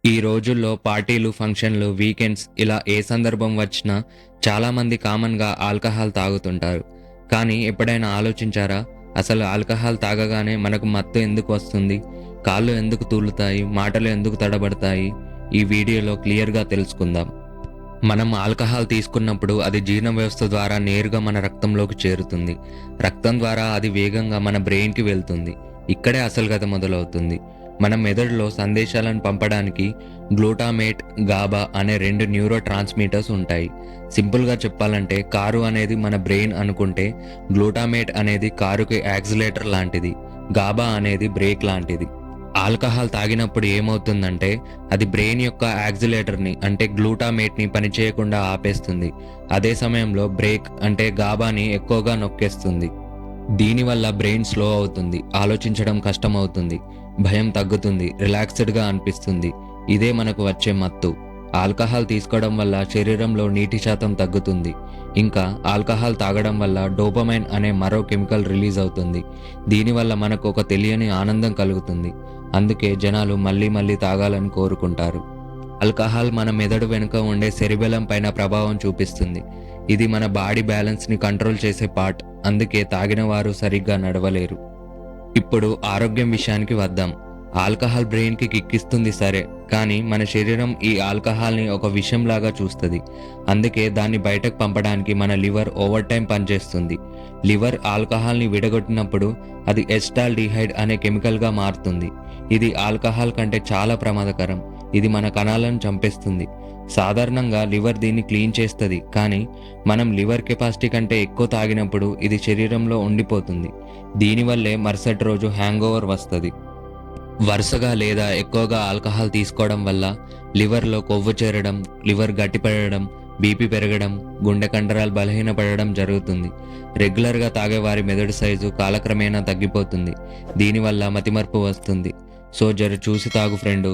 ఈ రోజుల్లో పార్టీలు, ఫంక్షన్లు, వీకెండ్స్ ఇలా ఏ సందర్భం వచ్చినా చాలామంది కామన్‌గా ఆల్కహాల్ తాగుతుంటారు. కానీ ఎప్పుడైనా ఆలోచించారా? అసలు ఆల్కహాల్ తాగగానే మనకు మత్తు ఎందుకు వస్తుంది? కాళ్ళు ఎందుకు తూలుతాయి? మాటలు ఎందుకు తడబడతాయి? ఈ వీడియోలో క్లియర్‌గా తెలుసుకుందాం. మనం ఆల్కహాల్ తీసుకున్నప్పుడు అది జీర్ణ వ్యవస్థ ద్వారా నేరుగా మన రక్తంలోకి చేరుతుంది. రక్తం ద్వారా అది వేగంగా మన బ్రెయిన్‌కి వెళ్తుంది. ఇక్కడే అసలు కథ మొదలవుతుంది. మన మెదడులో సందేశాలను పంపడానికి గ్లూటామేట్, గాబా అనే 2 న్యూరో ట్రాన్స్‌మిటర్స్ ఉంటాయి. సింపుల్‌గా చెప్పాలంటే కారు అనేది మన బ్రెయిన్ అనుకుంటే, గ్లూటామేట్ అనేది కారుకి యాక్సిలరేటర్ లాంటిది. గాబా అనేది బ్రేక్ లాంటిది. ఆల్కహాల్ తాగినప్పుడు ఏమవుతుందంటే అది బ్రెయిన్ యొక్క యాక్సిలరేటర్‌ని అంటే గ్లూటామేట్‌ని పనిచేయకుండా ఆపేస్తుంది. అదే సమయంలో బ్రేక్ అంటే గాబాని ఎక్కువగా నొక్కేస్తుంది. దీనివల్ల బ్రెయిన్ స్లో అవుతుంది. ఆలోచించడం కష్టమవుతుంది. భయం తగ్గుతుంది. రిలాక్స్‌డ్‌గా అనిపిస్తుంది. ఇదే మనకు వచ్చే మత్తు. ఆల్కహాల్ తీసుకోవడం వల్ల శరీరంలో నీటి శాతం తగ్గుతుంది. ఇంకా ఆల్కహాల్ తాగడం వల్ల డోపమైన్ అనే మరో కెమికల్ రిలీజ్ అవుతుంది. దీనివల్ల మనకు ఒక తెలియని ఆనందం కలుగుతుంది. అందుకే జనాలు మళ్ళీ మళ్ళీ తాగాలని కోరుకుంటారు. ఆల్కహాల్ మన మెదడు వెనుక ఉండే సెరిబెలం పైన ప్రభావం చూపిస్తుంది. ఇది మన బాడీ బ్యాలెన్స్‌ని కంట్రోల్ చేసే పార్ట్. అందుకే తాగిన వారు సరిగ్గా నడవలేరు. ఇప్పుడు ఆరోగ్యం విషయానికి వద్దాం. ఆల్కహాల్ బ్రెయిన్‌కి కిక్కిస్తుంది సరే, కానీ మన శరీరం ఈ ఆల్కహాల్‌ని ఒక విషంలాగా చూస్తది. అందుకే దాన్ని బయటకు పంపడానికి మన లివర్ ఓవర్ టైం పనిచేస్తుంది. లివర్ ఆల్కహాల్‌ని విడగొట్టినప్పుడు అది ఎసిటాల్డిహైడ్ అనే కెమికల్‌గా మారుతుంది. ఇది ఆల్కహాల్ కంటే చాలా ప్రమాదకరం. ఇది మన కణాలను చంపేస్తుంది. సాధారణంగా లివర్ దీన్ని క్లీన్ చేస్తది, కానీ మనం లివర్ కెపాసిటీ కంటే ఎక్కువ తాగినప్పుడు ఇది శరీరంలో ఉండిపోతుంది. దీనివల్లే మరుసటి రోజు హ్యాంగోవర్ వస్తది. వరుసగా లేదా ఎక్కువగా ఆల్కహాల్ తీసుకోవడం వల్ల లివర్లో కొవ్వు చేరడం, లివర్ గట్టిపడడం, బీపీ పెరగడం, గుండె కండరాలు బలహీనపడడం జరుగుతుంది. రెగ్యులర్‌గా తాగే వారి మెదడు సైజు కాలక్రమేణా తగ్గిపోతుంది. దీనివల్ల మతిమరుపు వస్తుంది. సో జర చూసి తాగు ఫ్రెండు.